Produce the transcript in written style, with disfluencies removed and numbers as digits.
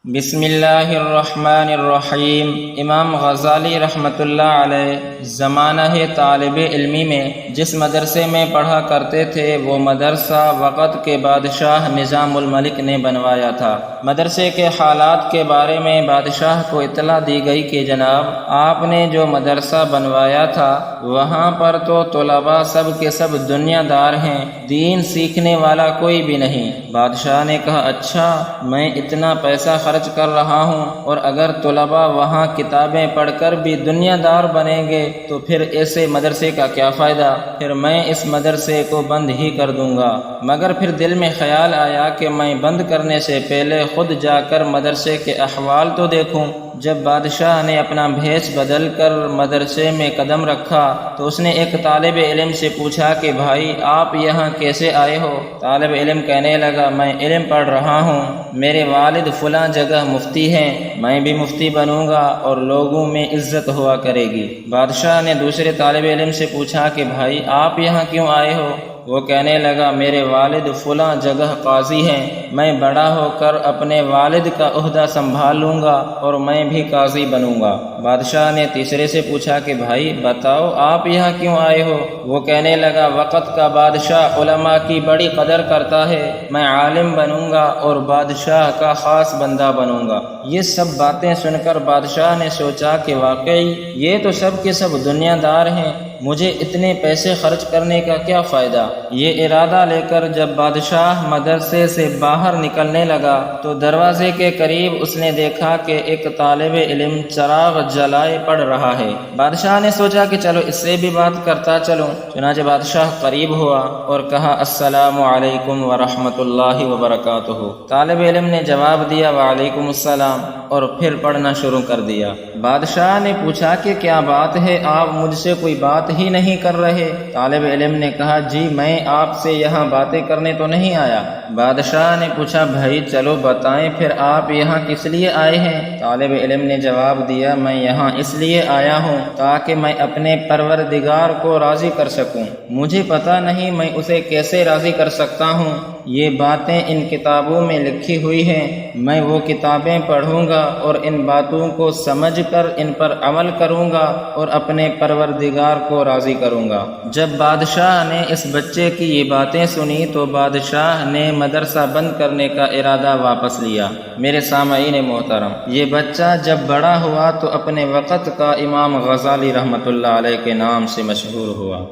بسم اللہ الرحمن الرحیم۔ امام غزالی رحمۃ اللہ علیہ زمانہ طالب علمی میں جس مدرسے میں پڑھا کرتے تھے وہ مدرسہ وقت کے بادشاہ نظام الملک نے بنوایا تھا۔ مدرسے کے حالات کے بارے میں بادشاہ کو اطلاع دی گئی کہ جناب آپ نے جو مدرسہ بنوایا تھا وہاں پر تو طلباء سب کے سب دنیا دار ہیں، دین سیکھنے والا کوئی بھی نہیں۔ بادشاہ نے کہا اچھا، میں اتنا پیسہ خرچ کر رہا ہوں اور اگر طلباء وہاں کتابیں پڑھ کر بھی دنیا دار بنیں گے تو پھر ایسے مدرسے کا کیا فائدہ، پھر میں اس مدرسے کو بند ہی کر دوں گا۔ مگر پھر دل میں خیال آیا کہ میں بند کرنے سے پہلے خود جا کر مدرسے کے احوال تو دیکھوں۔ جب بادشاہ نے اپنا بھیس بدل کر مدرسے میں قدم رکھا تو اس نے ایک طالب علم سے پوچھا کہ بھائی آپ یہاں کیسے آئے ہو؟ طالب علم کہنے لگا میں علم پڑھ رہا ہوں، میرے والد فلاں جگہ مفتی ہیں، میں بھی مفتی بنوں گا اور لوگوں میں عزت ہوا کرے گی۔ بادشاہ نے دوسرے طالب علم سے پوچھا کہ بھائی آپ یہاں کیوں آئے ہو؟ وہ کہنے لگا میرے والد فلاں جگہ قاضی ہیں، میں بڑا ہو کر اپنے والد کا عہدہ سنبھال لوں گا اور میں بھی قاضی بنوں گا۔ بادشاہ نے تیسرے سے پوچھا کہ بھائی بتاؤ آپ یہاں کیوں آئے ہو؟ وہ کہنے لگا وقت کا بادشاہ علماء کی بڑی قدر کرتا ہے، میں عالم بنوں گا اور بادشاہ کا خاص بندہ بنوں گا۔ یہ سب باتیں سن کر بادشاہ نے سوچا کہ واقعی یہ تو سب کے سب دنیا دار ہیں، مجھے اتنے پیسے خرچ کرنے کا کیا فائدہ۔ یہ ارادہ لے کر جب بادشاہ مدرسے سے باہر نکلنے لگا تو دروازے کے قریب اس نے دیکھا کہ ایک طالب علم چراغ جلائے پڑھ رہا ہے۔ بادشاہ نے سوچا کہ چلو اس سے بھی بات کرتا چلوں۔ چنانچہ بادشاہ قریب ہوا اور کہا السلام علیکم ورحمۃ اللہ وبرکاتہ۔ طالب علم نے جواب دیا وعلیکم السلام اور پھر پڑھنا شروع کر دیا۔ بادشاہ نے پوچھا کہ کیا بات ہے، آپ مجھ سے کوئی بات ہی نہیں کر رہے؟ طالب علم نے کہا جی میں آپ سے یہاں باتیں کرنے تو نہیں آیا۔ بادشاہ نے پوچھا بھائی چلو بتائیں پھر آپ یہاں کس لیے آئے ہیں؟ طالب علم نے جواب دیا میں یہاں اس لیے آیا ہوں تاکہ میں اپنے پروردگار کو راضی کر سکوں، مجھے پتہ نہیں میں اسے کیسے راضی کر سکتا ہوں۔ یہ باتیں ان کتابوں میں لکھی ہوئی ہیں، میں وہ کتابیں پڑھوں گا اور ان باتوں کو سمجھ کر ان پر عمل کروں گا اور اپنے پروردگار کو راضی کروں گا۔ جب بادشاہ نے اس بچے کی یہ باتیں سنی تو بادشاہ نے مدرسہ بند کرنے کا ارادہ واپس لیا۔ میرے سامعین محترم، یہ بچہ جب بڑا ہوا تو اپنے وقت کا امام غزالی رحمۃ اللہ علیہ کے نام سے مشہور ہوا۔